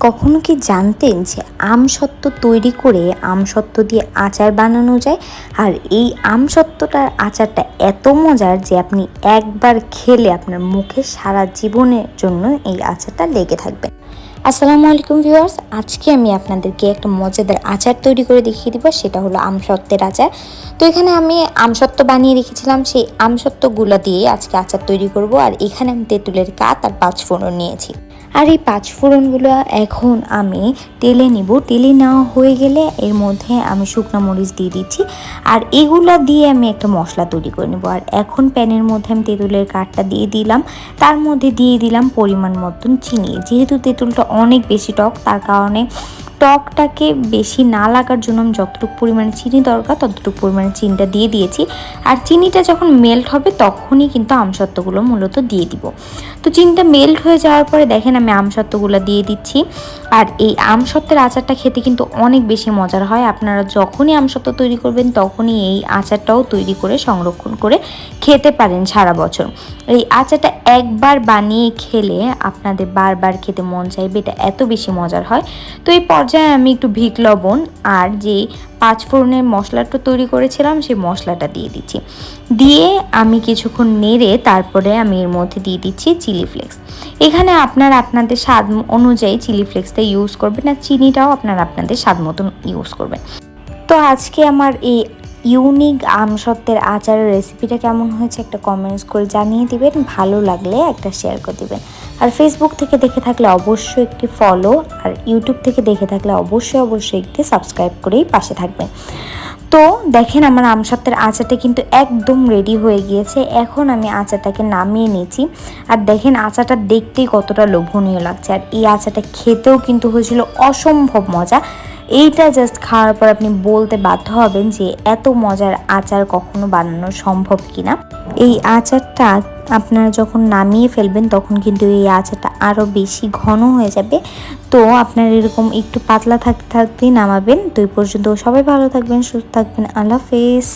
কখনো কি জানতেন যে আমসত্ত্ব তৈরি করে আমসত্ত্ব দিয়ে আচার বানানো যায়? আর এই আমসত্ত্বটার আচারটা এত মজার যে আপনি একবার খেলে আপনার মুখে সারা জীবনের জন্য এই আচারটা লেগে থাকবে। আসসালামু আলাইকুম ভিউয়ার্স, আজকে আমি আপনাদেরকে একটা মজাদার আচার তৈরি করে দেখিয়ে দিব। সেটা হলো আমসত্ত্বের আচার। তো এখানে আমি আমসত্ত্ব বানিয়ে রেখেছিলাম, সেই আমসত্ত্বগুলো দিয়ে আজকে আচার তৈরি করব। আর এখানে আমি তেঁতুলের কাত আর 5 ফোড়ন নিয়েছি। আর এই 5 ফোড়নগুলো এখন আমি তেলে নিব। তেলে নেওয়া হয়ে গেলে এর মধ্যে আমি শুকনো মরিচ দিয়ে দিচ্ছি। আর এগুলা দিয়ে আমি একটা মশলা তৈরি করে নেব। আর এখন প্যানের মধ্যে আমি তেঁতুলের কাঠটা দিয়ে দিলাম, তার মধ্যে দিয়ে দিলাম পরিমাণ মতন চিনি। যেহেতু তেঁতুলটা অনেক বেশি টক, তার কারণে টকটাকে বেশি না লাগার জন্য আমি যতটুকু পরিমাণে চিনি দরকার ততটুকু পরিমাণে চিনিটা দিয়ে দিয়েছি। আর চিনিটা যখন মেল্ট হবে তখনই কিন্তু আমসত্ত্বগুলো মূলত দিয়ে দিব। তো চিনিটা মেল্ট হয়ে যাওয়ার পরে দেখেন আমি আমসত্ত্বগুলো দিয়ে দিচ্ছি। আর এই আমসত্ত্বের আচারটা খেতে কিন্তু অনেক বেশি মজার হয়। আপনারা যখনই আমসত্ত্ব তৈরি করবেন তখনই এই আচারটাও তৈরি করে সংরক্ষণ করে খেতে পারেন সারা বছর। এই আচারটা একবার বানিয়ে খেলে আপনাদের বারবার খেতে মন চাইবে, এটা এত বেশি মজার হয়। তো এই পর্যায়ে আমি একটু ভিট লবণ আর যে 5 ফোড়নের মশলাটা তৈরি করেছিলাম সেই মশলাটা দিয়ে দিচ্ছি। দিয়ে আমি কিছুক্ষণ নেড়ে তারপরে আমি এর মধ্যে দিয়ে দিচ্ছি চিলি ফ্লেক্স। এখানে আপনারা আপনাদের স্বাদ অনুযায়ী চিলি ফ্লেক্সটা ইউজ করবেন, আর চিনিটাও আপনারা আপনাদের স্বাদ মতন ইউজ করবেন। তো আজকে আমার এই ইউনিক আমসত্ত্বের আচারের রেসিপিটা কেমন হয়েছে একটা কমেন্টস করে জানিয়ে দিবেন। ভালো লাগলে একটা শেয়ার করে দিবেন। আর ফেসবুক থেকে দেখে থাকলে অবশ্যই একটি ফলো, আর ইউটিউব থেকে দেখে থাকলে অবশ্যই একটি সাবস্ক্রাইব করেই পাশে থাকবেন। তো দেখেন আমার আমসত্ত্বের আচারটা কিন্তু একদম রেডি হয়ে গিয়েছে। এখন আমি আচারটাকে নামিয়ে নিয়েছি। আর দেখেন আচারটা দেখতেই কতটা লোভনীয় লাগছে। আর এই আচারটা খেতেও কিন্তু হয়েছিল অসম্ভব মজা। এইটা জাস্ট খাওয়ার পর আপনি বলতে বাধ্য হবেন যে এত মজার আচার কখনো বানানো সম্ভব কিনা। এই আচারটা আপনারা যখন নামিয়ে ফেলবেন তখন কিন্তু এই আচারটা আরও বেশি ঘন হয়ে যাবে। তো আপনারা এরকম একটু পাতলা থাকতে থাকতেই নামাবেন। তো এই পর্যন্ত সবাই ভালো থাকবেন, সুস্থ থাকবেন। আল্লাহ হাফেজ।